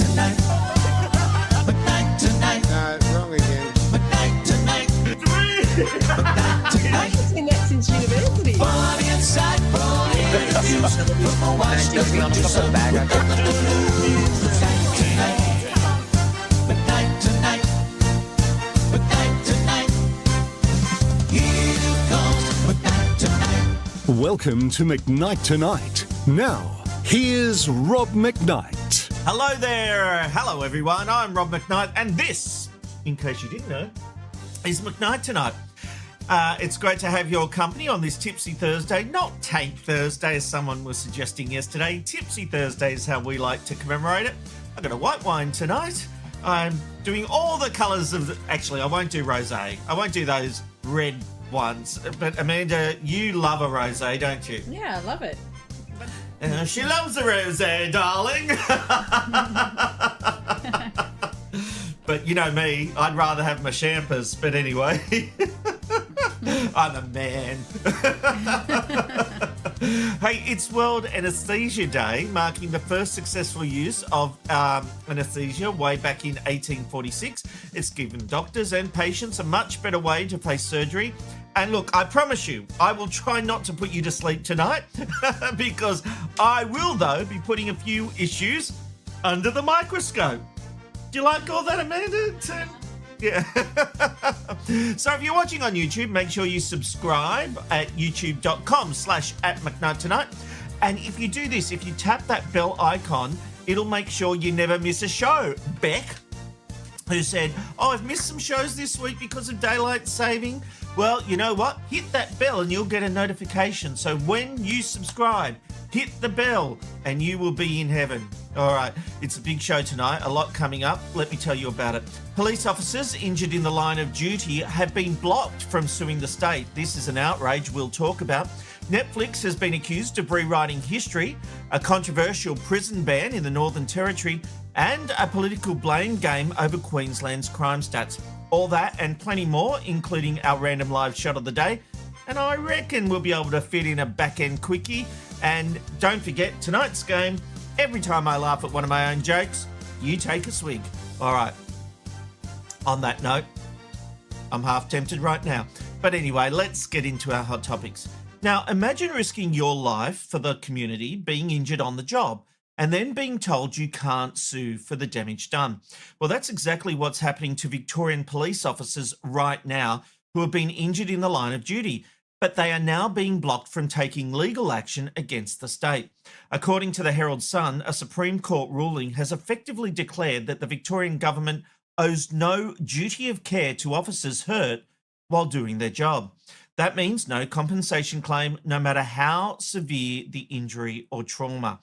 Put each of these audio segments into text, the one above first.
tonight. McKnight tonight. Wrong again. McKnight tonight. McKnight tonight. I've seen that since university. Funny, insightful interviews from a watchdog producer. McKnight tonight. McKnight tonight. McKnight tonight. Here comes McKnight tonight. Welcome to McKnight Tonight. Now, here's Rob McKnight. Hello there. Hello, everyone. I'm Rob McKnight, and this, in case you didn't know, is McKnight Tonight. It's great to have your company on this Tipsy Thursday, not Taint Thursday, as someone was suggesting yesterday. Tipsy Thursday is how we like to commemorate it. I've got a white wine tonight. I'm doing all the colours of... Actually, I won't do rosé. I won't do those red ones. But, Amanda, you love a rosé, don't you? Yeah, I love it. She loves a rosé, darling. But you know me, I'd rather have my champers. But anyway, I'm a man. Hey, it's World Anaesthesia Day, marking the first successful use of anaesthesia way back in 1846. It's given doctors and patients a much better way to face surgery. And look, I promise you, I will try not to put you to sleep tonight because I will, though, be putting a few issues under the microscope. Do you like all that, Amanda? Yeah. So if you're watching on YouTube, make sure you subscribe at youtube.com/@McKnightTonight. And if you do this, if you tap that bell icon, it'll make sure you never miss a show. Beck, who said, oh, I've missed some shows this week because of daylight saving. Well, you know what? Hit that bell and you'll get a notification. So when you subscribe, hit the bell and you will be in heaven. All right, it's a big show tonight, a lot coming up. Let me tell you about it. Police officers injured in the line of duty have been blocked from suing the state. This is an outrage we'll talk about. Netflix has been accused of rewriting history, a controversial prison ban in the Northern Territory, and a political blame game over Queensland's crime stats. All that and plenty more, including our random live shot of the day. And I reckon we'll be able to fit in a back-end quickie. And don't forget, tonight's game, every time I laugh at one of my own jokes, you take a swig. All right. On that note, I'm half tempted right now. But anyway, let's get into our hot topics. Now, imagine risking your life for the community, being injured on the job, and then being told you can't sue for the damage done. Well, that's exactly what's happening to Victorian police officers right now who have been injured in the line of duty, but they are now being blocked from taking legal action against the state. According to the Herald Sun, a Supreme Court ruling has effectively declared that the Victorian government owes no duty of care to officers hurt while doing their job. That means no compensation claim, no matter how severe the injury or trauma.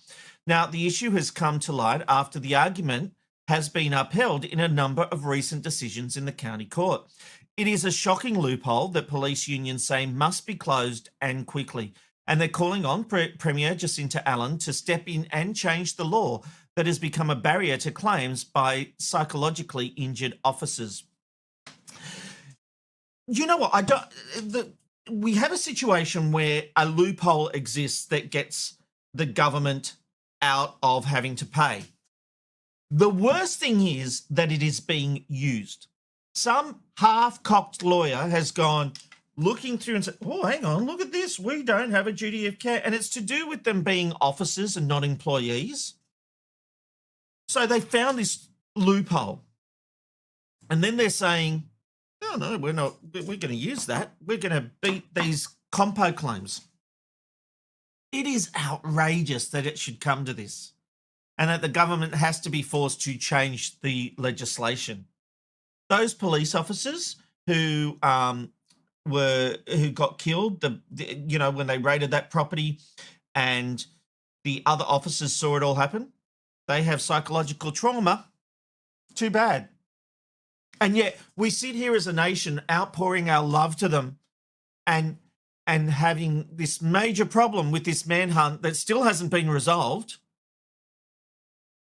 Now, the issue has come to light after the argument has been upheld in a number of recent decisions in the county court. It is a shocking loophole that police unions say must be closed and quickly. And they're calling on Premier Jacinta Allen to step in and change the law that has become a barrier to claims by psychologically injured officers. You know what? We have a situation where a loophole exists that gets the government out of having to pay. The worst thing is that it is being used. Some half-cocked lawyer has gone looking through and said, oh, hang on, look at this. We don't have a duty of care. And it's to do with them being officers and not employees. So they found this loophole. And then they're saying, no, we're not. We're going to use that. We're going to beat these compo claims. It is outrageous that it should come to this and that the government has to be forced to change the legislation. Those police officers who got killed, when they raided that property and the other officers saw it all happen, they have psychological trauma. Too bad. And yet we sit here as a nation outpouring our love to them and having this major problem with this manhunt that still hasn't been resolved.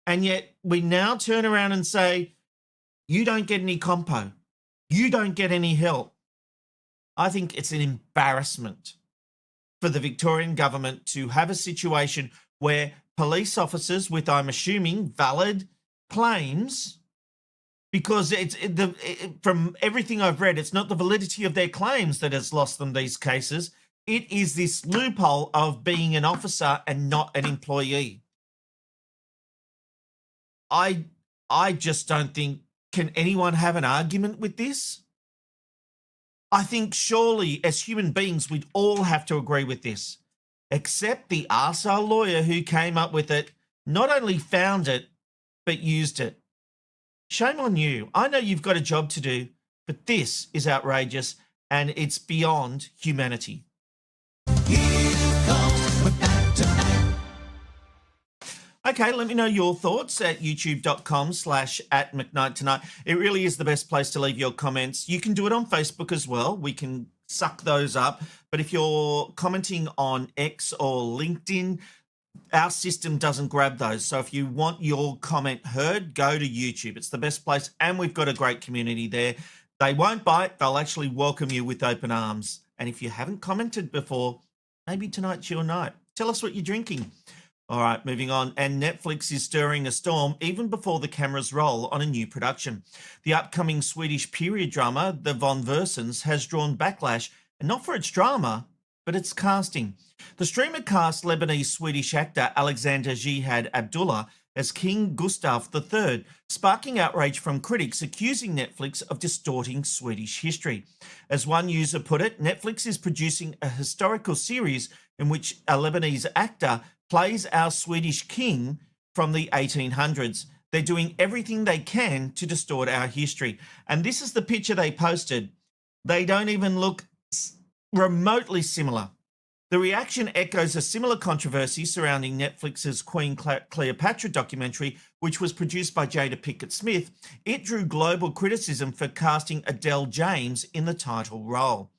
And yet we now turn around and say, you don't get any compo. You don't get any help. I think it's an embarrassment for the Victorian government to have a situation where police officers with, I'm assuming, valid claims, because from everything I've read, it's not the validity of their claims that has lost them these cases. It is this loophole of being an officer and not an employee. I just don't think, can anyone have an argument with this? I think surely as human beings, we'd all have to agree with this, except the arsehole lawyer who came up with it, not only found it, but used it. Shame on you. I know you've got a job to do, but this is outrageous and it's beyond humanity. Here comes McKnight tonight. Okay, let me know your thoughts at youtube.com/@McKnight tonight. It really is the best place to leave your comments. You can do it on Facebook as well. We can suck those up. But if you're commenting on X or LinkedIn, our system doesn't grab those. So if you want your comment heard, go to YouTube. It's the best place. And we've got a great community there. They won't bite. They'll actually welcome you with open arms. And if you haven't commented before, maybe tonight's your night. Tell us what you're drinking. All right, moving on. And Netflix is stirring a storm even before the cameras roll on a new production. The upcoming Swedish period drama, The Von Fersens, has drawn backlash, and not for its drama, but its casting. The streamer cast Lebanese-Swedish actor Alexander Jihad Abdullah as King Gustav III, sparking outrage from critics accusing Netflix of distorting Swedish history. As one user put it, Netflix is producing a historical series in which a Lebanese actor plays our Swedish king from the 1800s. They're doing everything they can to distort our history. And this is the picture they posted. They don't even look remotely similar. The reaction echoes a similar controversy surrounding Netflix's Queen Cleopatra documentary, which was produced by Jada Pinkett Smith. It drew global criticism for casting Adele James in the title role.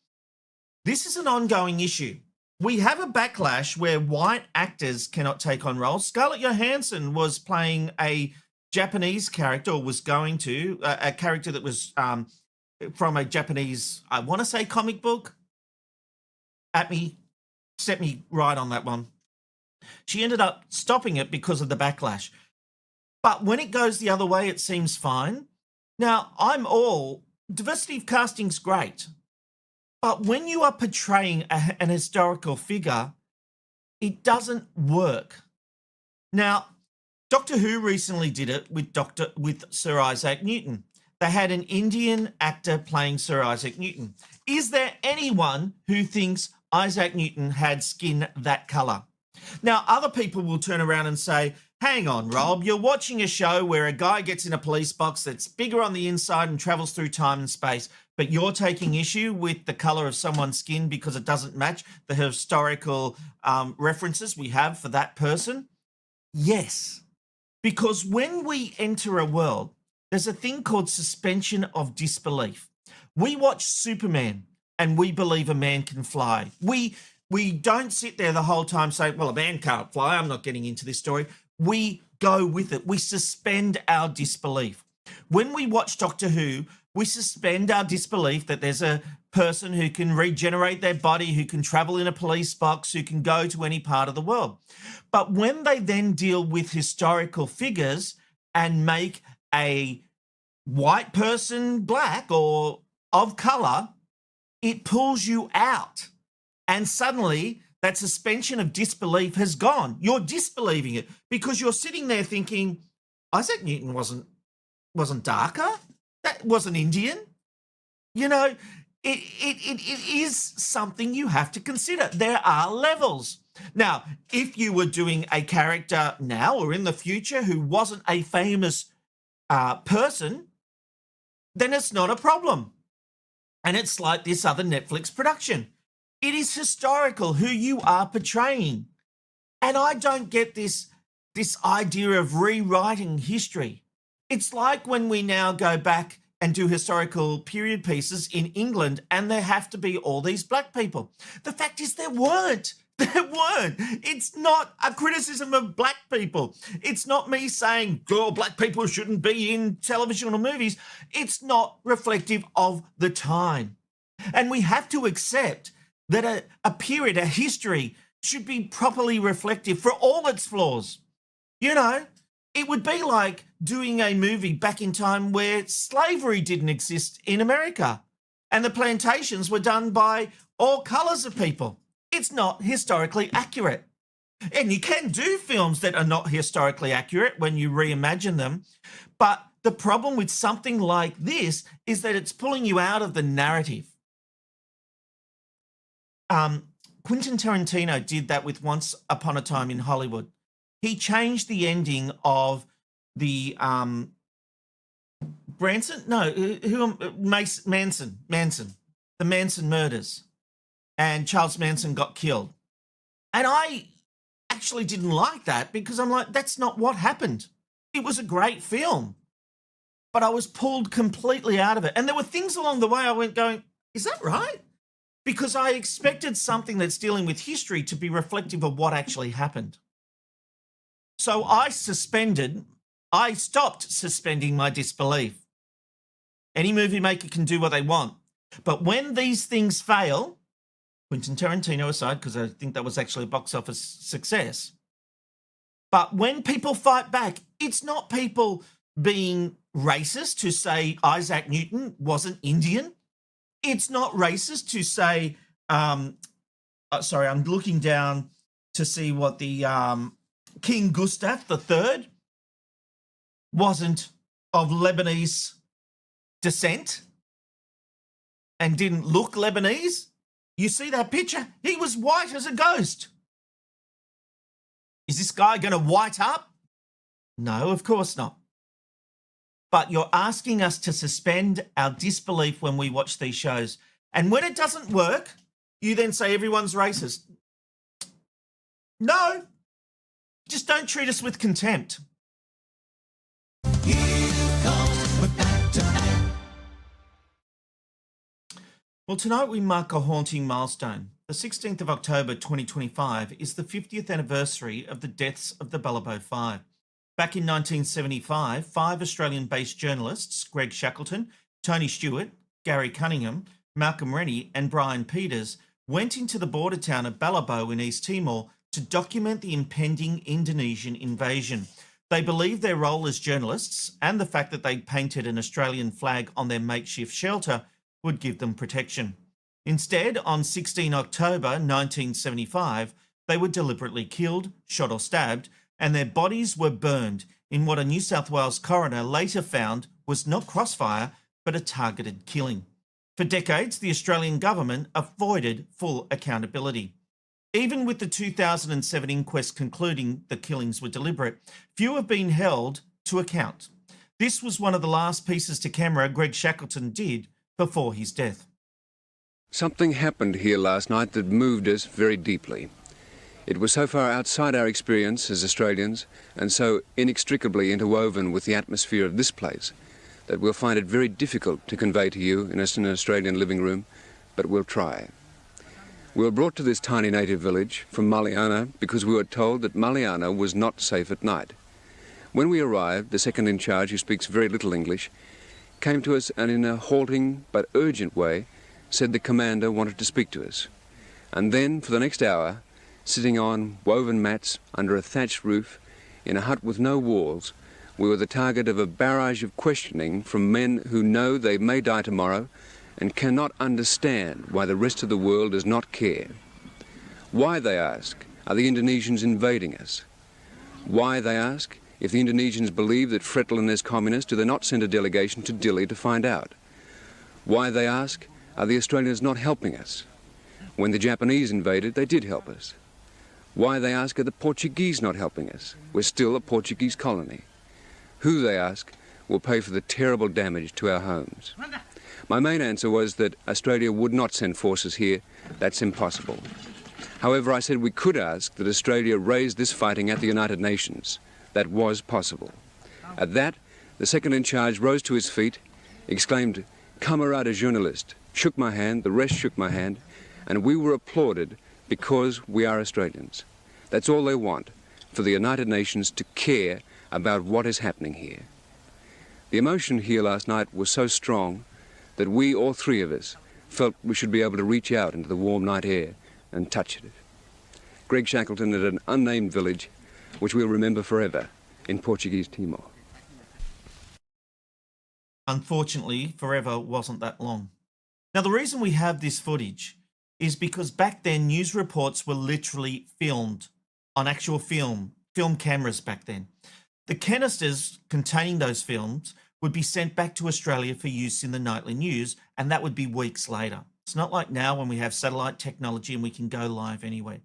This is an ongoing issue. We have a backlash where white actors cannot take on roles. Scarlett Johansson was playing a Japanese character, or was going to, a character that was from a Japanese, I want to say comic book. Set me right on that one. She ended up stopping it because of the backlash. But when it goes the other way, it seems fine. Now, diversity of casting's great. But when you are portraying an historical figure, it doesn't work. Now, Doctor Who recently did it with Sir Isaac Newton. They had an Indian actor playing Sir Isaac Newton. Is there anyone who thinks Isaac Newton had skin that colour? Now, other people will turn around and say, hang on, Rob, you're watching a show where a guy gets in a police box that's bigger on the inside and travels through time and space, but you're taking issue with the colour of someone's skin because it doesn't match the historical references we have for that person? Yes, because when we enter a world, there's a thing called suspension of disbelief. We watch Superman and we believe a man can fly. We don't sit there the whole time saying, well, a man can't fly. I'm not getting into this story. We go with it. We suspend our disbelief. When we watch Doctor Who, we suspend our disbelief that there's a person who can regenerate their body, who can travel in a police box, who can go to any part of the world. But when they then deal with historical figures and make a white person black or of colour, it pulls you out. And suddenly that suspension of disbelief has gone. You're disbelieving it because you're sitting there thinking, Isaac Newton wasn't darker. That wasn't Indian. You know, it is something you have to consider. There are levels. Now, if you were doing a character now or in the future who wasn't a famous person, then it's not a problem. And it's like this other Netflix production. It is historical who you are portraying. And I don't get this idea of rewriting history. It's like when we now go back and do historical period pieces in England and there have to be all these black people. The fact is there weren't. There weren't. It's not a criticism of black people. It's not me saying, girl, black people shouldn't be in television or movies. It's not reflective of the time. And we have to accept that a period, a history, should be properly reflective for all its flaws. You know, It would be like doing a movie back in time where slavery didn't exist in America and the plantations were done by all colours of people. It's not historically accurate. And you can do films that are not historically accurate when you reimagine them. But the problem with something like this is that it's pulling you out of the narrative. Quentin Tarantino did that with Once Upon a Time in Hollywood. He changed the ending of the Manson, the Manson murders, and Charles Manson got killed. And I actually didn't like that because I'm like, that's not what happened. It was a great film, but I was pulled completely out of it. And there were things along the way I went going, is that right? Because I expected something that's dealing with history to be reflective of what actually happened. So I stopped suspending my disbelief. Any movie maker can do what they want. But when these things fail, Quentin Tarantino aside, because I think that was actually a box office success. But when people fight back, it's not people being racist to say Isaac Newton wasn't Indian. It's not racist to say, sorry, I'm looking down to see what the King Gustav III wasn't of Lebanese descent and didn't look Lebanese. You see that picture? He was white as a ghost. Is this guy going to white up? No, of course not. But you're asking us to suspend our disbelief when we watch these shows. And when it doesn't work, you then say everyone's racist. No, just don't treat us with contempt. Here comes McKnight tonight. Well, tonight we mark a haunting milestone. The 16th of October 2025 is the 50th anniversary of the deaths of the Ballabo Five. Back in 1975, 5 Australian-based journalists, Greg Shackleton, Tony Stewart, Gary Cunningham, Malcolm Rennie and Brian Peters, went into the border town of Ballabo in East Timor to document the impending Indonesian invasion. They believed their role as journalists and the fact that they painted an Australian flag on their makeshift shelter would give them protection. Instead, on 16 October 1975, they were deliberately killed, shot or stabbed, and their bodies were burned in what a New South Wales coroner later found was not crossfire, but a targeted killing. For decades, the Australian government avoided full accountability. Even with the 2007 inquest concluding the killings were deliberate, few have been held to account. This was one of the last pieces to camera Greg Shackleton did before his death. Something happened here last night that moved us very deeply. It was so far outside our experience as Australians and so inextricably interwoven with the atmosphere of this place that we'll find it very difficult to convey to you in an Australian living room, but we'll try. We were brought to this tiny native village from Maliana because we were told that Maliana was not safe at night. When we arrived, the second in charge, who speaks very little English, came to us and in a halting but urgent way said the commander wanted to speak to us. And then for the next hour, sitting on woven mats under a thatched roof in a hut with no walls, we were the target of a barrage of questioning from men who know they may die tomorrow and cannot understand why the rest of the world does not care. Why, they ask, are the Indonesians invading us? Why, they ask, if the Indonesians believe that Fretilin is communist, do they not send a delegation to Dili to find out? Why, they ask, are the Australians not helping us? When the Japanese invaded, they did help us. Why, they ask, are the Portuguese not helping us? We're still a Portuguese colony. Who, they ask, will pay for the terrible damage to our homes? My main answer was that Australia would not send forces here. That's impossible. However, I said we could ask that Australia raise this fighting at the United Nations. That was possible. At that, the second in charge rose to his feet, exclaimed, "Camarada journalist," shook my hand, the rest shook my hand, and we were applauded because we are Australians. That's all they want, for the United Nations to care about what is happening here. The emotion here last night was so strong that we, all three of us, felt we should be able to reach out into the warm night air and touch it. Greg Shackleton at an unnamed village, which we'll remember forever, in Portuguese Timor. Unfortunately, forever wasn't that long. Now, the reason we have this footage is because back then news reports were literally filmed on actual film cameras back then. The canisters containing those films would be sent back to Australia for use in the nightly news, and that would be weeks later. It's not like now when we have satellite technology and we can go live anywhere.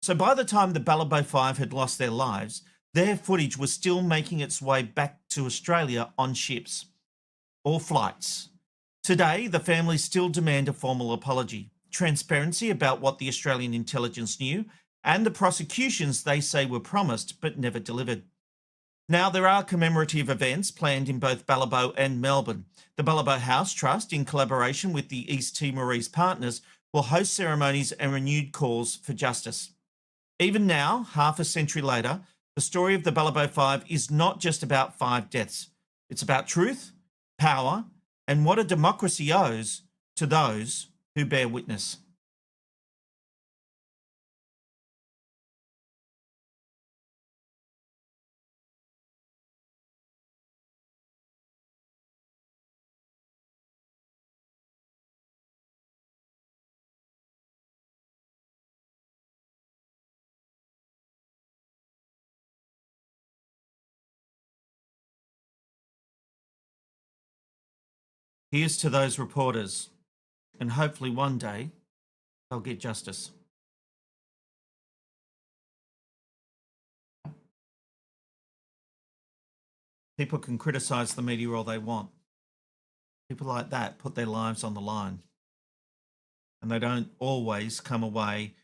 So by the time the Ballabo 5 had lost their lives, their footage was still making its way back to Australia on ships or flights. Today, the families still demand a formal apology, transparency about what the Australian intelligence knew, and the prosecutions they say were promised but never delivered. Now, there are commemorative events planned in both Ballabo and Melbourne. The Ballabo House Trust, in collaboration with the East Timorese partners, will host ceremonies and renewed calls for justice. Even now, half a century later, the story of the Ballabo 5 is not just about 5 deaths. It's about truth, power, and what a democracy owes to those who bear witness. Here's to those reporters, and hopefully one day they'll get justice. People can criticise the media all they want. People like that put their lives on the line, and they don't always come away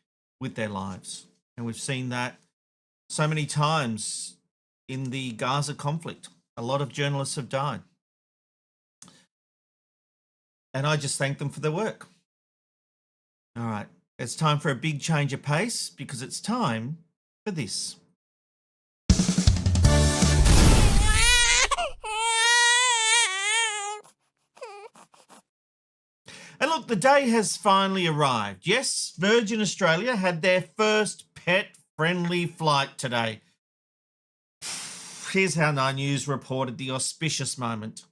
with their lives. And we've seen that so many times in the Gaza conflict. A lot of journalists have died. And I just thank them for their work. All right, it's time for a big change of pace because it's time for this. And look, the day has finally arrived. Yes, Virgin Australia had their first pet-friendly flight today. Here's how Nine News reported the auspicious moment.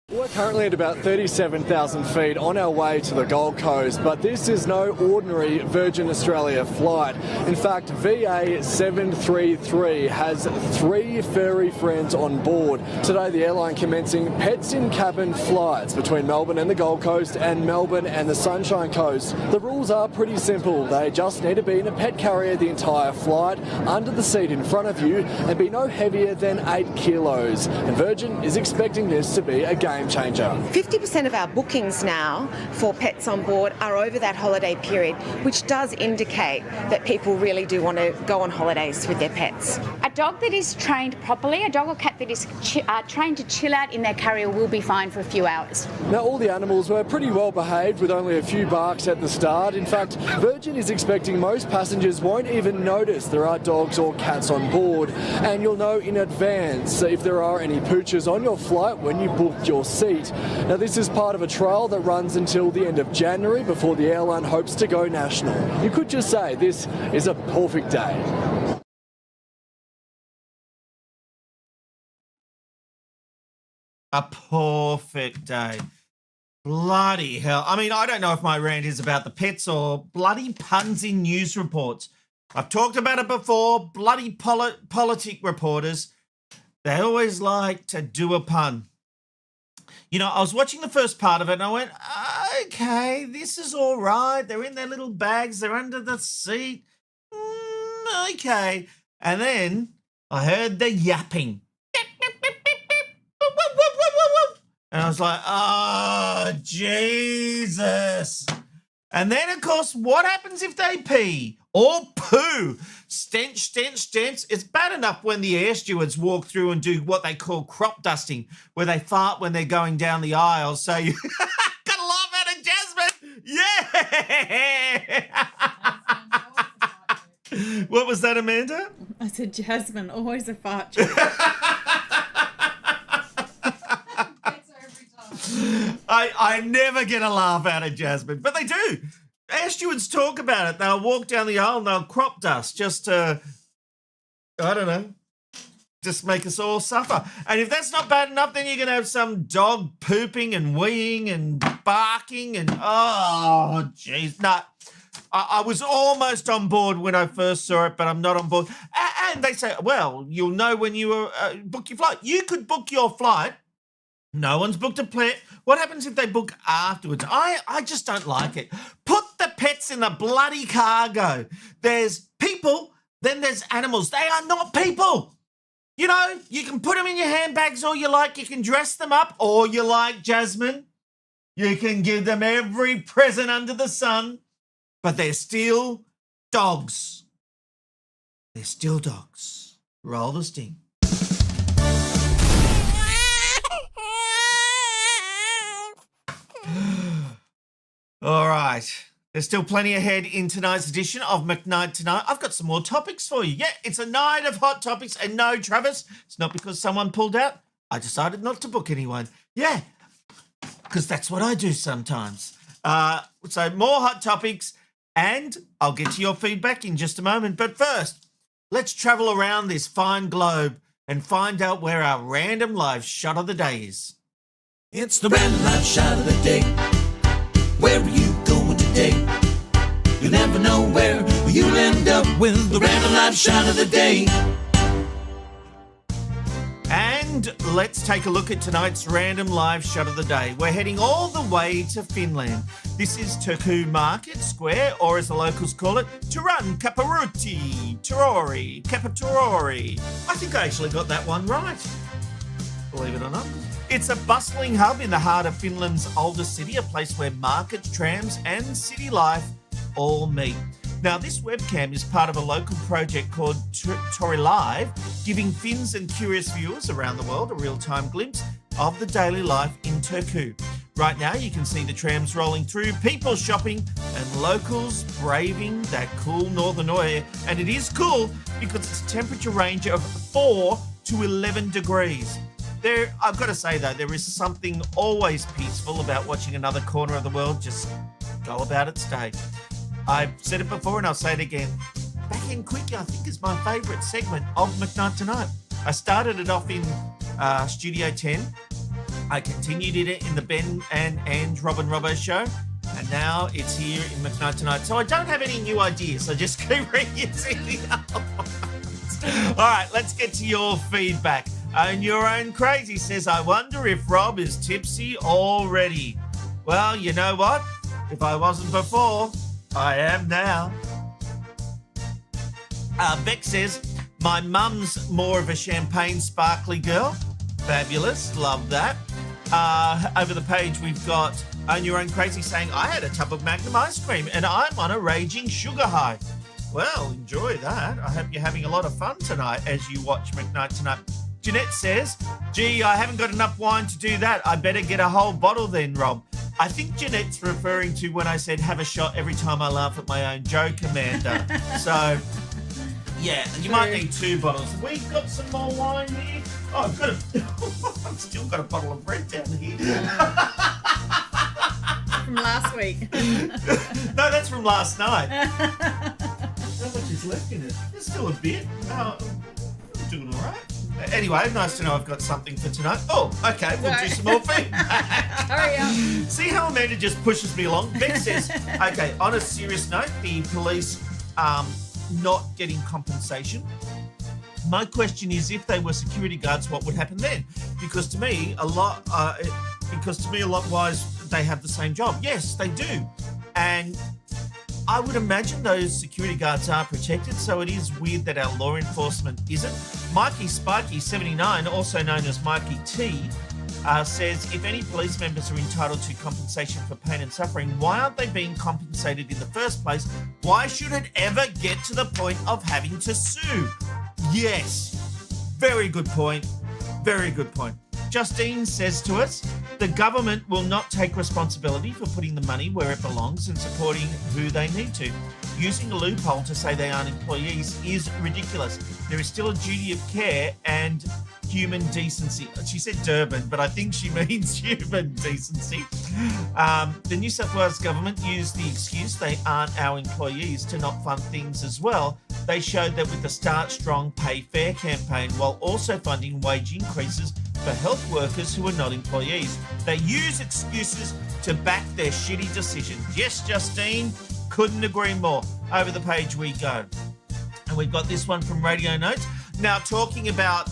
We're currently at about 37,000 feet on our way to the Gold Coast, but this is no ordinary Virgin Australia flight. In fact, VA 733 has 3 furry friends on board. Today, the airline commencing pets in cabin flights between Melbourne and the Gold Coast and Melbourne and the Sunshine Coast. The rules are pretty simple. They just need to be in a pet carrier the entire flight, under the seat in front of you, and be no heavier than 8 kilos. And Virgin is expecting this to be a game changer. 50% of our bookings now for pets on board are over that holiday period, which does indicate that people really do want to go on holidays with their pets. A dog that is trained properly, a dog or cat that is trained to chill out in their carrier will be fine for a few hours. Now, all the animals were pretty well behaved with only a few barks at the start. In fact, Virgin is expecting most passengers won't even notice there are dogs or cats on board, and you'll know in advance if there are any pooches on your flight when you book your seat. Now, this is part of a trial that runs until the end of January before the airline hopes to go national. You could just say this is a perfect day. A perfect day. Bloody hell. I mean, I don't know if my rant is about the pets or bloody puns in news reports. I've talked about it before. Bloody politic reporters, they always like to do a pun. You know, I was watching the first part of it and I went, okay, this is all right. They're in their little bags. They're under the seat. Okay. And then I heard the yapping. And I was like, oh, Jesus. And then, of course, what happens if they pee or poo? Stench, stench, stench. It's bad enough when the air stewards walk through and do what they call crop dusting, where they fart when they're going down the aisle. So you gotta laugh at it, Jasmine. Yeah. What was that, Amanda? I said, Jasmine, always a fart joke. I never get a laugh out of Jasmine, but they do. Air stewards talk about it. They'll walk down the aisle and they'll crop dust just to, I don't know, just make us all suffer. And if that's not bad enough, then you're going to have some dog pooping and weeing and barking and, oh, jeez. No, I was almost on board when I first saw it, but I'm not on board. And they say, well, you'll know when you book your flight. You could book your flight. No one's booked a plane. What happens if they book afterwards? I just don't like it. Put the pets in the bloody cargo. There's people, then there's animals. They are not people. You know, you can put them in your handbags all you like. You can dress them up all you like, Jasmine. You can give them every present under the sun, but they're still dogs. They're still dogs. Roll the sting. All right. There's still plenty ahead in tonight's edition of McKnight Tonight. I've got some more topics for you. Yeah, it's a night of hot topics. And no, Travis, it's not because someone pulled out. I decided not to book anyone. Yeah, because that's what I do sometimes. So more hot topics, and I'll get to your feedback in just a moment. But first, let's travel around this fine globe and find out where our random live shot of the day is. It's the random live shot of the day. Where are you going today? You'll never know where you'll end up with the random live shot of the day. And let's take a look at tonight's random live shot of the day. We're heading all the way to Finland. This is Turku Market Square, or as the locals call it, Turan Kaparuti Turori Kapaturori. I think I actually got that one right, believe it or not. It's a bustling hub in the heart of Finland's oldest city, a place where markets, trams and city life all meet. Now, this webcam is part of a local project called Tori Live, giving Finns and curious viewers around the world a real-time glimpse of the daily life in Turku. Right now, you can see the trams rolling through, people shopping and locals braving that cool northern air. And it is cool because it's a temperature range of 4 to 11 degrees. I've got to say, though, there is something always peaceful about watching another corner of the world just go about its day. I've said it before and I'll say it again. Back in Quick, I think, is my favourite segment of McKnight Tonight. I started it off in Studio 10. I continued it in the Ben and Robin Robbo show. And now it's here in McKnight Tonight. So I don't have any new ideas. I just keep reusing the other ones. All right, let's get to your feedback. Own Your Own Crazy says, I wonder if Rob is tipsy already. Well, you know what? If I wasn't before, I am now. Beck says, my mum's more of a champagne sparkly girl. Fabulous. Love that. Over the page, we've got Own Your Own Crazy saying, I had a tub of Magnum ice cream and I'm on a raging sugar high. Well, enjoy that. I hope you're having a lot of fun tonight as you watch McKnight Tonight. Jeanette says, gee, I haven't got enough wine to do that. I better get a whole bottle then, Rob. I think Jeanette's referring to when I said have a shot every time I laugh at my own joke, Amanda. So, yeah, you might need 2 bottles. We've got some more wine here. Oh, I've still got a bottle of red down here. From last week. No, that's from last night. How much is left in it? There's still a bit. I'm doing all right. Anyway, nice to know I've got something for tonight. Oh, okay, we'll do some more feedback. Hurry up. See how Amanda just pushes me along? Beck says, okay, on a serious note, the police not getting compensation. My question is, if they were security guards, what would happen then? Because to me, a lot wise, they have the same job. Yes, they do. And I would imagine those security guards are protected, so it is weird that our law enforcement isn't. Mikey Spiky 79, also known as Mikey T, says, if any police members are entitled to compensation for pain and suffering, why aren't they being compensated in the first place? Why should it ever get to the point of having to sue? Yes, very good point. Very good point. Justine says to us, the government will not take responsibility for putting the money where it belongs and supporting who they need to. Using a loophole to say they aren't employees is ridiculous. There is still a duty of care and human decency. She said Durban, but I think she means human decency. The New South Wales government used the excuse they aren't our employees to not fund things as well. They showed that with the Start Strong Pay Fair campaign, while also funding wage increases for health workers who are not employees, they use excuses to back their shitty decisions. Yes, Justine, couldn't agree more. Over the page we go. And we've got this one from Radio Notes. Now, talking about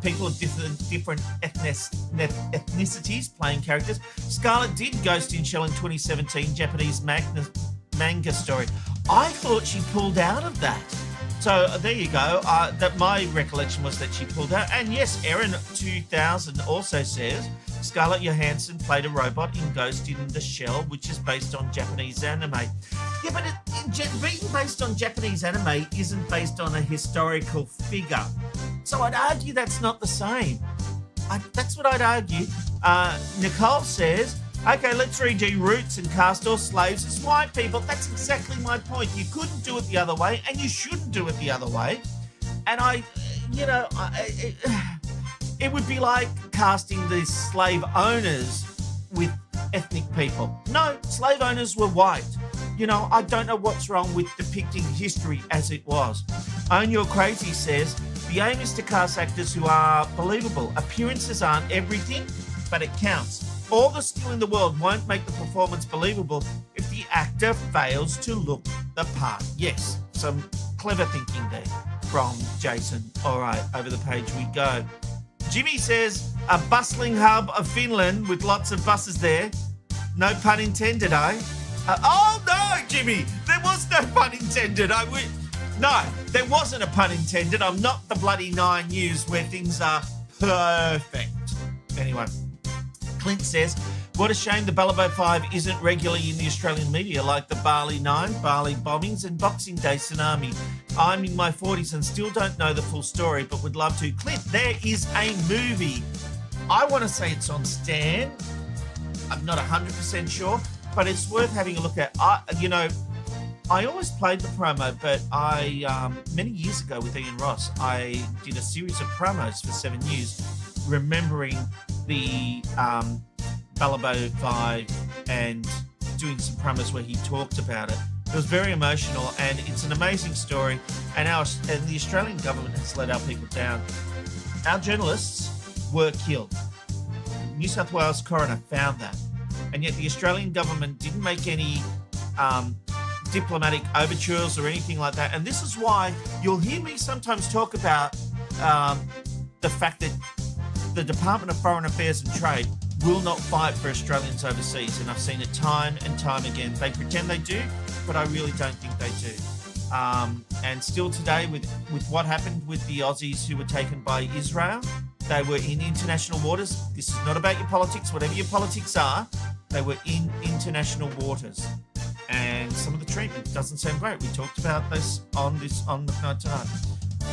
people of different ethnicities playing characters, Scarlett did ghost in Shell in 2017 Japanese manga story. I thought she pulled out of that. So there you go. That my recollection was that she pulled out. And yes, Erin2000 also says Scarlett Johansson played a robot in Ghost in the Shell, which is based on Japanese anime. Yeah, but being based on Japanese anime isn't based on a historical figure. So I'd argue that's not the same. That's what I'd argue. Nicole says, okay, let's redo Roots and cast all slaves as white people. That's exactly my point. You couldn't do it the other way, and you shouldn't do it the other way. And it would be like casting the slave owners with ethnic people. No, slave owners were white. I don't know what's wrong with depicting history as it was. Own Your Crazy says, the aim is to cast actors who are believable. Appearances aren't everything, but it counts. All the skill in the world won't make the performance believable if the actor fails to look the part. Yes, some clever thinking there from Jason. All right, over the page we go. Jimmy says, a bustling hub of Finland with lots of buses there. No pun intended, eh? Oh, no, Jimmy, there was no pun intended. No, there wasn't a pun intended. I'm not the bloody 9 News where things are perfect. Anyway, Clint says, what a shame the Ballabo 5 isn't regularly in the Australian media like the Bali 9, Bali bombings and Boxing Day tsunami. I'm in my 40s and still don't know the full story, but would love to. Clint, there is a movie. I want to say it's on Stan. I'm not 100% sure, but it's worth having a look at. I always played the promo, but many years ago with Ian Ross, I did a series of promos for 7 years, remembering the Ballabo 5 and doing some promos where he talked about it. It was very emotional, and it's an amazing story, and the Australian government has let our people down. Our journalists were killed. New South Wales coroner found that, and yet the Australian government didn't make any diplomatic overtures or anything like that. And this is why you'll hear me sometimes talk about the fact that the Department of Foreign Affairs and Trade will not fight for Australians overseas. And I've seen it time and time again. They pretend they do, but I really don't think they do. And still today, with what happened with the Aussies who were taken by Israel, they were in international waters. This is not about your politics. Whatever your politics are, they were in international waters. And some of the treatment doesn't sound great. We talked about this on McKnight Tonight.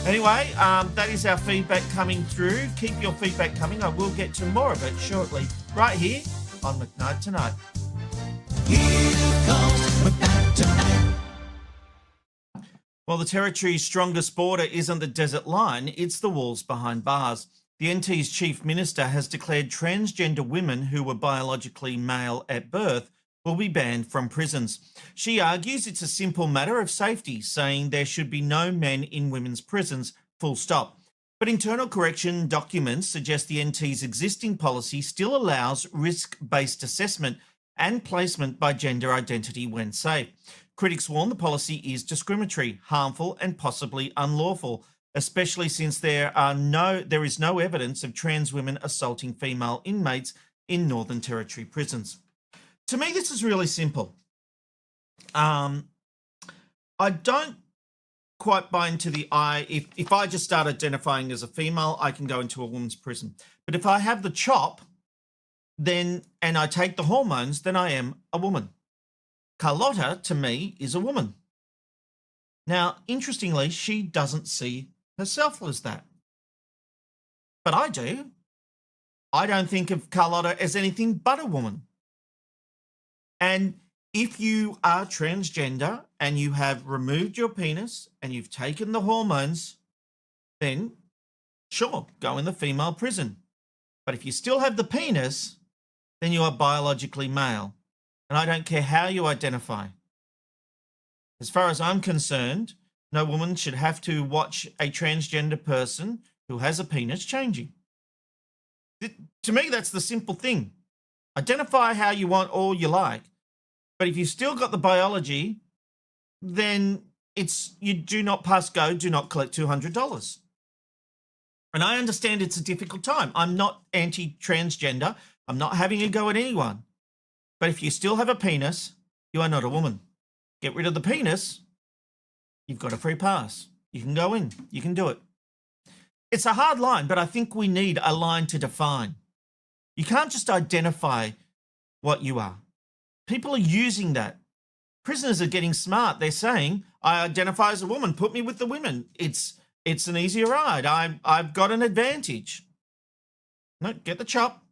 Anyway, that is our feedback coming through. Keep your feedback coming. I will get to more of it shortly, right here on McKnight Tonight. Here comes McKnight Tonight. Well, the Territory's strongest border isn't the desert line, it's the walls behind bars. The NT's Chief Minister has declared transgender women who were biologically male at birth will be banned from prisons. She argues it's a simple matter of safety, saying there should be no men in women's prisons, full stop. But internal correction documents suggest the NT's existing policy still allows risk-based assessment and placement by gender identity when safe. Critics warn the policy is discriminatory, harmful and possibly unlawful, especially since there is no evidence of trans women assaulting female inmates in Northern Territory prisons. To me, this is really simple. I don't quite buy into if I just start identifying as a female, I can go into a woman's prison. But if I have the chop, and I take the hormones, then I am a woman. Carlotta, to me, is a woman. Now, interestingly, she doesn't see herself as that. But I do. I don't think of Carlotta as anything but a woman. And if you are transgender and you have removed your penis and you've taken the hormones, then sure, go in the female prison. But if you still have the penis, then you are biologically male. And I don't care how you identify. As far as I'm concerned, no woman should have to watch a transgender person who has a penis changing. To me, that's the simple thing. Identify how you want or you like. But if you've still got the biology, then you do not pass go, do not collect $200. And I understand it's a difficult time. I'm not anti-transgender. I'm not having a go at anyone. But if you still have a penis, you are not a woman. Get rid of the penis, you've got a free pass. You can go in. You can do it. It's a hard line, but I think we need a line to define. You can't just identify what you are. People are using that. Prisoners are getting smart. They're saying, I identify as a woman. Put me with the women. It's an easier ride. I've got an advantage. No, get the chop.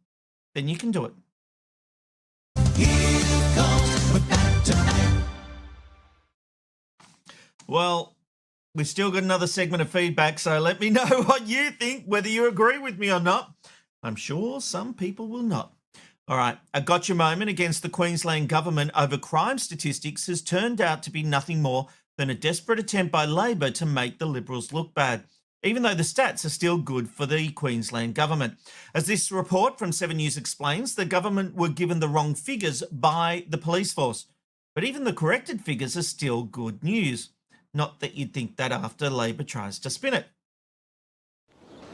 Then you can do it. Here comes McKnight tonight. Well, we've still got another segment of feedback, so let me know what you think, whether you agree with me or not. I'm sure some people will not. All right, a gotcha moment against the Queensland government over crime statistics has turned out to be nothing more than a desperate attempt by Labor to make the Liberals look bad, even though the stats are still good for the Queensland government. As this report from 7 News explains, the government were given the wrong figures by the police force, but even the corrected figures are still good news. Not that you'd think that after Labor tries to spin it.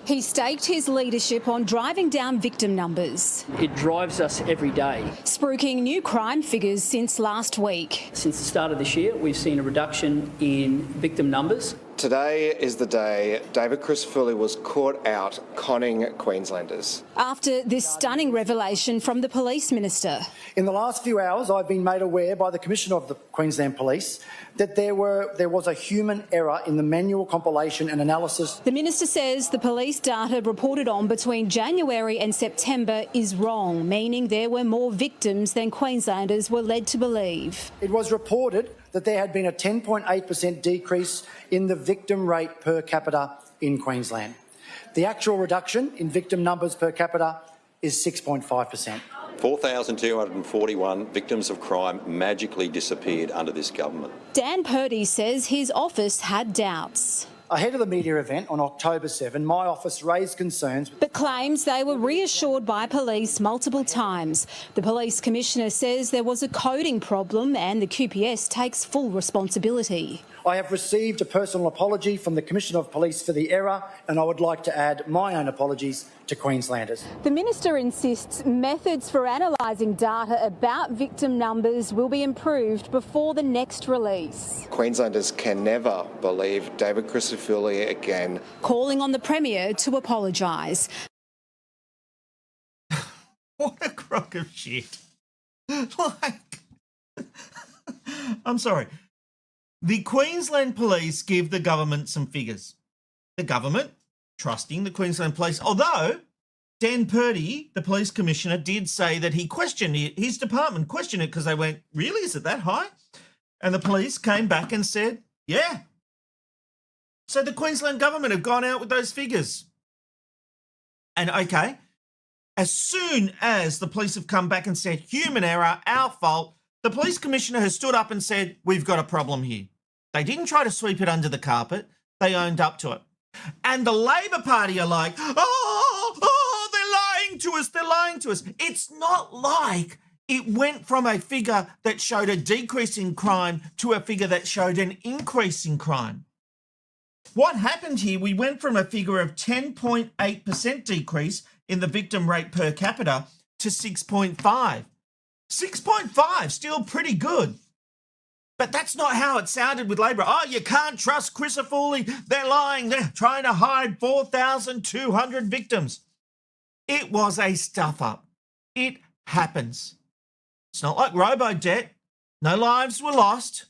He staked his leadership on driving down victim numbers. It drives us every day. Spruiking new crime figures since last week. Since the start of this year, we've seen a reduction in victim numbers. Today is the day David Crisafulli was caught out conning Queenslanders. After this stunning revelation from the police minister. In the last few hours, I've been made aware by the Commissioner of the Queensland Police that there was a human error in the manual compilation and analysis. The minister says the police data reported on between January and September is wrong, meaning there were more victims than Queenslanders were led to believe. It was reported that there had been a 10.8% decrease in the victim rate per capita in Queensland. The actual reduction in victim numbers per capita is 6.5%. 4,241 victims of crime magically disappeared under this government. Dan Purdy says his office had doubts. Ahead of the media event on October 7, my office raised concerns, but claims they were reassured by police multiple times. The police commissioner says there was a coding problem and the QPS takes full responsibility. I have received a personal apology from the Commissioner of Police for the error, and I would like to add my own apologies to Queenslanders. The minister insists methods for analysing data about victim numbers will be improved before the next release. Queenslanders can never believe David Crisafulli again. Calling on the Premier to apologise. What a crock of shit. I'm sorry. The Queensland Police give the government some figures. The government trusting the Queensland Police, although Dan Purdy, the police commissioner, did say that he questioned it, his department questioned it because they went, really, is it that high? And the police came back and said, yeah. So the Queensland government have gone out with those figures. And okay, as soon as the police have come back and said, human error, our fault, the police commissioner has stood up and said, we've got a problem here. They didn't try to sweep it under the carpet. They owned up to it. And the Labor Party are like, oh, they're lying to us. They're lying to us. It's not like it went from a figure that showed a decrease in crime to a figure that showed an increase in crime. What happened here, we went from a figure of 10.8% decrease in the victim rate per capita to 6.5. 6.5, still pretty good. But that's not how it sounded with Labor. Oh, you can't trust Crisafulli. They're lying. They're trying to hide 4,200 victims. It was a stuff-up. It happens. It's not like robo-debt. No lives were lost.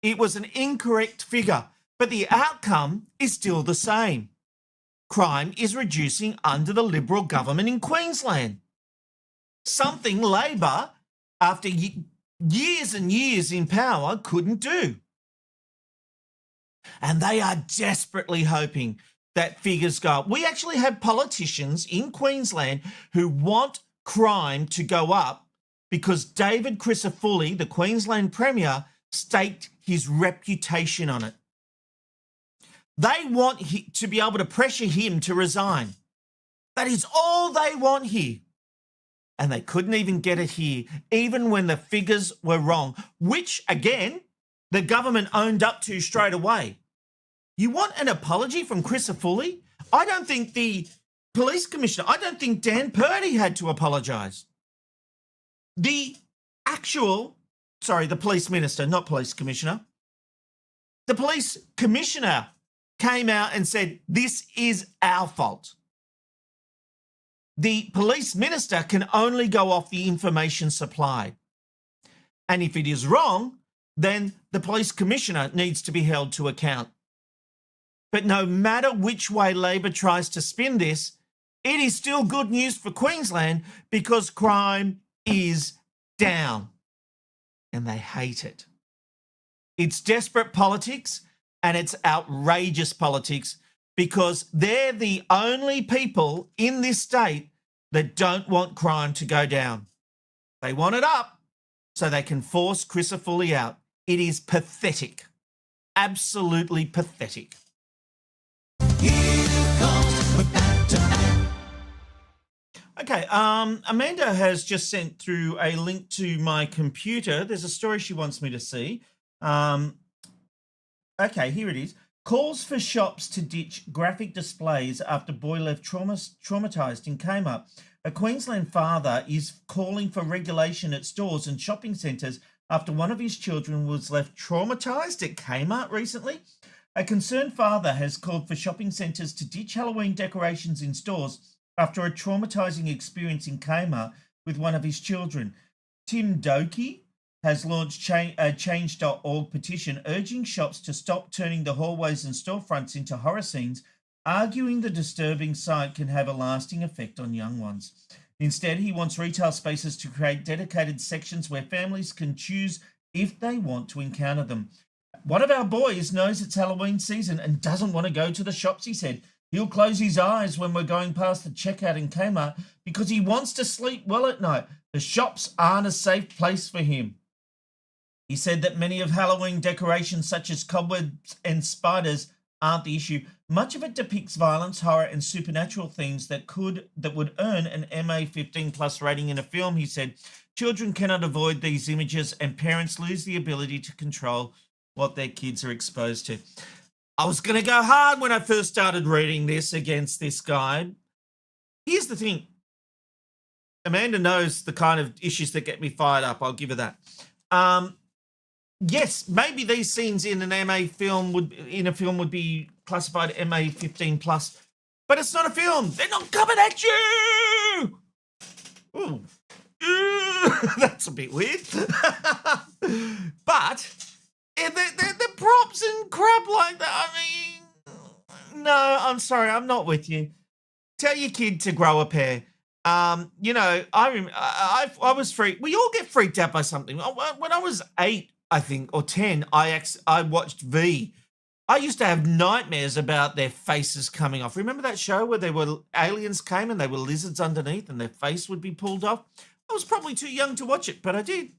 It was an incorrect figure, but the outcome is still the same. Crime is reducing under the Liberal government in Queensland. Something Labor, after years and years in power, couldn't do. And they are desperately hoping that figures go up. We actually have politicians in Queensland who want crime to go up because David Crisafulli, the Queensland Premier, staked his reputation on it. They want to be able to pressure him to resign. That is all they want here. And they couldn't even get it here, even when the figures were wrong, which, again, the government owned up to straight away. You want an apology from Chris Foley? I don't think the police commissioner, I don't think Dan Purdy had to apologise. The police minister, not police commissioner. The police commissioner came out and said, this is our fault. The police minister can only go off the information supplied. And if it is wrong, then the police commissioner needs to be held to account. But no matter which way Labor tries to spin this, it is still good news for Queensland because crime is down. And they hate it. It's desperate politics and it's outrageous politics because they're the only people in this state that don't want crime to go down. They want it up so they can force Chris Foley out. It is pathetic. Absolutely pathetic. Okay, Amanda has just sent through a link to my computer. There's a story she wants me to see. Okay, here it is. Calls for shops to ditch graphic displays after boy left traumatised in Kmart. A Queensland father is calling for regulation at stores and shopping centres after one of his children was left traumatised at Kmart recently. A concerned father has called for shopping centres to ditch Halloween decorations in stores after a traumatising experience in Kmart with one of his children. Tim Doki has launched a change.org petition urging shops to stop turning the hallways and storefronts into horror scenes, arguing the disturbing sight can have a lasting effect on young ones. Instead, he wants retail spaces to create dedicated sections where families can choose if they want to encounter them. One of our boys knows it's Halloween season and doesn't want to go to the shops, he said. He'll close his eyes when we're going past the checkout in Kmart because he wants to sleep well at night. The shops aren't a safe place for him. He said that many of Halloween decorations such as cobwebs and spiders aren't the issue. Much of it depicts violence, horror and supernatural themes that would earn an MA 15+ rating in a film, he said. Children cannot avoid these images and parents lose the ability to control what their kids are exposed to. I was going to go hard when I first started reading this against this guy. Here's the thing. Amanda knows the kind of issues that get me fired up. I'll give her that. Yes, maybe these scenes in an MA film would be classified MA 15+, but it's not a film. They're not coming at you. Ooh. That's a bit weird. But the props and crap like that. I mean, no, I'm sorry, I'm not with you. Tell your kid to grow a pair. You know, I was freaked. We all get freaked out by something. When I was 8, I think, or 10, I watched V. I used to have nightmares about their faces coming off. Remember that show where aliens came and they were lizards underneath and their face would be pulled off? I was probably too young to watch it, but I did.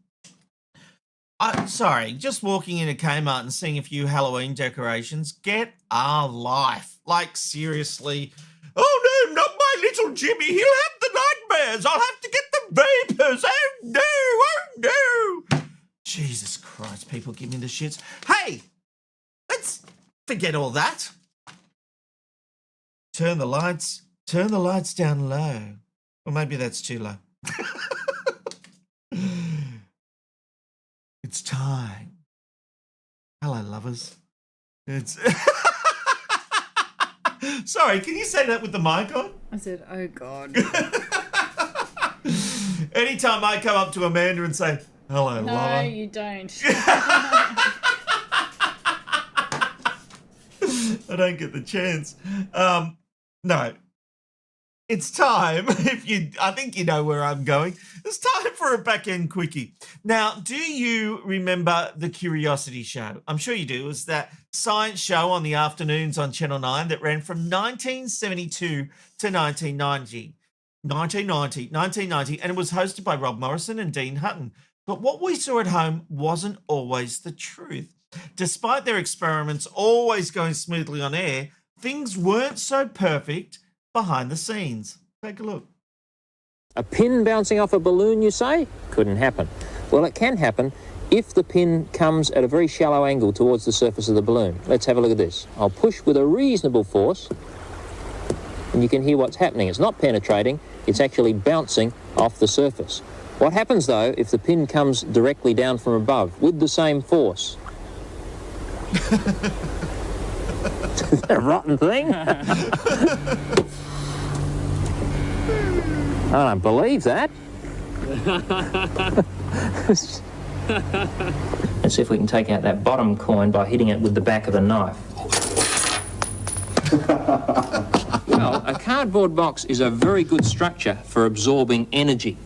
Sorry, just walking into Kmart and seeing a few Halloween decorations. Get a life. Like, seriously. Oh, no, not my little Jimmy. He'll have the nightmares. I'll have to get the vapors. Oh, no. Jesus Christ, people give me the shits. Hey, let's forget all that. Turn the lights down low. Or maybe that's too low. It's time. Hello, lovers. It's Sorry, can you say that with the mic on? I said, oh, God. Anytime I come up to Amanda and say, hello, lover. No, you don't. I don't get the chance. No. It's time, I think you know where I'm going. It's time for a back-end quickie. Now, do you remember the Curiosity Show? I'm sure you do. It was that science show on the afternoons on Channel 9 that ran from 1972 to 1990, and it was hosted by Rob Morrison and Dean Hutton. But what we saw at home wasn't always the truth. Despite their experiments always going smoothly on air, things weren't so perfect behind the scenes. Take a look. A pin bouncing off a balloon, you say? Couldn't happen. Well, it can happen if the pin comes at a very shallow angle towards the surface of the balloon. Let's have a look at this. I'll push with a reasonable force, and you can hear what's happening. It's not penetrating, it's actually bouncing off the surface. What happens, though, if the pin comes directly down from above with the same force? Is that a rotten thing? I don't believe that. Let's see if we can take out that bottom coin by hitting it with the back of a knife. Well, a cardboard box is a very good structure for absorbing energy.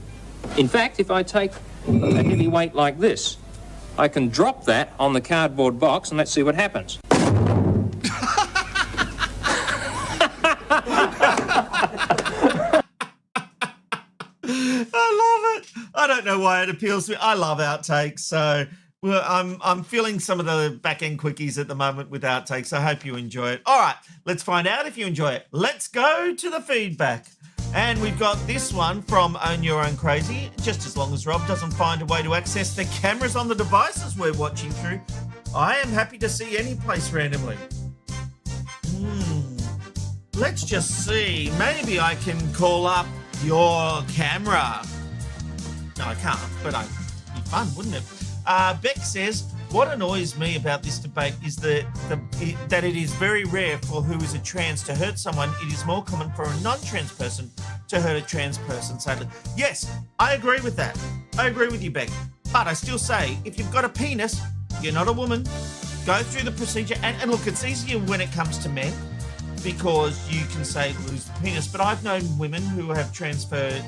In fact, if I take a heavy weight like this, I can drop that on the cardboard box and let's see what happens. I love it. I don't know why it appeals to me. I love outtakes, so well, I'm feeling some of the back-end quickies at the moment with outtakes. I hope you enjoy it. All right, let's find out if you enjoy it. Let's go to the feedback. And we've got this one from Own Your Own Crazy. Just as long as Rob doesn't find a way to access the cameras on the devices we're watching through, I am happy to see any place randomly. Let's just see. Maybe I can call up your camera. No, I can't, but it'd be fun, wouldn't it? Beck says, what annoys me about this debate is that it is very rare for who is a trans to hurt someone. It is more common for a non-trans person to hurt a trans person. Sadly, yes, I agree with that. I agree with you, Beck. But I still say, if you've got a penis, you're not a woman, go through the procedure. And look, it's easier when it comes to men because you can say lose the penis. But I've known women who have transgendered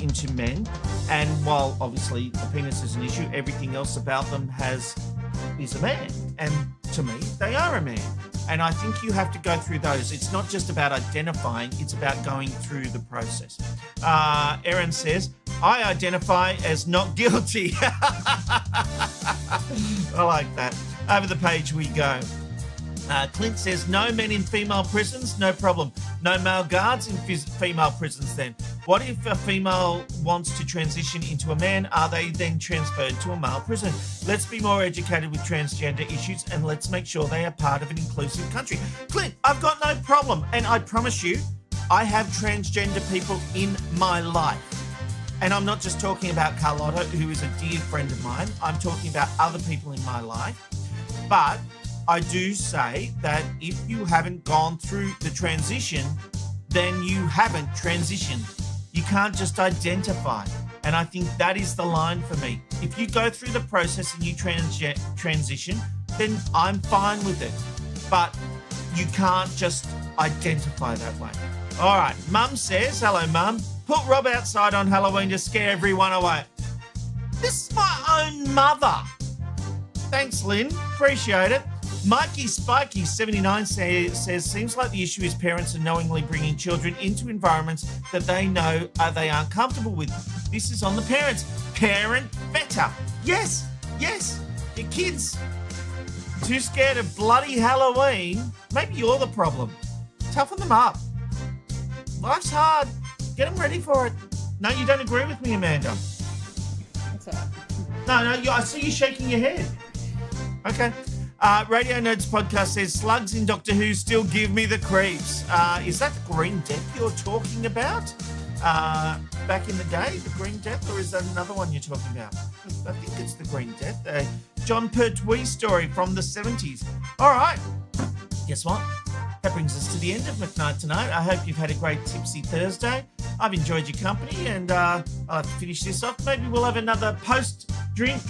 into men, and while obviously the penis is an issue, everything else about them is a man, and to me they are a man, and I think you have to go through those. It's not just about identifying, it's about going through the process. Erin says, I identify as not guilty. I like that. Over the page we go. Clint says, no men in female prisons, no problem. No male guards in female prisons then. What if a female wants to transition into a man? Are they then transferred to a male prison? Let's be more educated with transgender issues and let's make sure they are part of an inclusive country. Clint, I've got no problem. And I promise you, I have transgender people in my life. And I'm not just talking about Carlotta, who is a dear friend of mine. I'm talking about other people in my life. But I do say that if you haven't gone through the transition, then you haven't transitioned. You can't just identify. And I think that is the line for me. If you go through the process and you transition, then I'm fine with it. But you can't just identify that way. All right, Mum says, hello, Mum. Put Rob outside on Halloween to scare everyone away. This is my own mother. Thanks, Lynn. Appreciate it. Mikey Spikey 79 says, seems like the issue is parents unknowingly bringing children into environments that they know they aren't comfortable with. This is on the parents. Parent better. Yes, your kids too scared of bloody Halloween. Maybe you're the problem. Toughen them up. Life's hard. Get them ready for it. No, you don't agree with me, Amanda. That's all right. No, I see you shaking your head. Okay. Radio Nerds Podcast says, slugs in Doctor Who still give me the creeps. Is that the Green Death you're talking about? Back in the day, the Green Death, or is that another one you're talking about? I think it's the Green Death. John Pertwee story from the 70s. All right. Guess what? That brings us to the end of McKnight tonight. I hope you've had a great tipsy Thursday. I've enjoyed your company, and I'll have to finish this off. Maybe we'll have another post-show drink,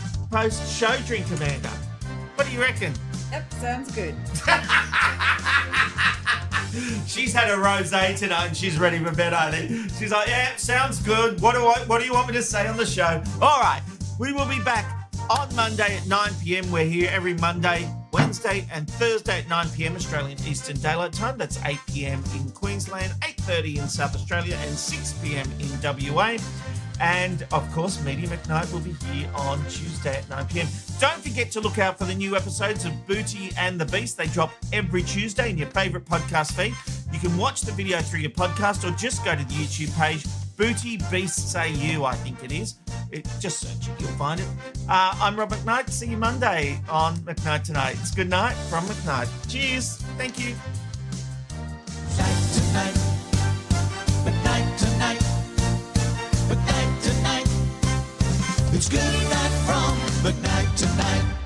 Amanda. What do you reckon? Yep, sounds good. She's had a rosé tonight and she's ready for bed, I think. She's like, yeah, sounds good. What do you want me to say on the show? All right, we will be back on Monday at 9 p.m. We're here every Monday, Wednesday and Thursday at 9 p.m. Australian Eastern Daylight Time. That's 8 p.m. in Queensland, 8:30 in South Australia and 6 p.m. in WA. And, of course, Media McKnight will be here on Tuesday at 9 p.m. Don't forget to look out for the new episodes of Booty and the Beast. They drop every Tuesday in your favourite podcast feed. You can watch the video through your podcast or just go to the YouTube page, Booty Beasts AU, I think it is. Just search it, you'll find it. I'm Rob McKnight. See you Monday on McKnight Tonight. It's good night from McKnight. Cheers. Thank you. Tonight, McKnight Tonight, McKnight Tonight. It's good night from McKnight Tonight.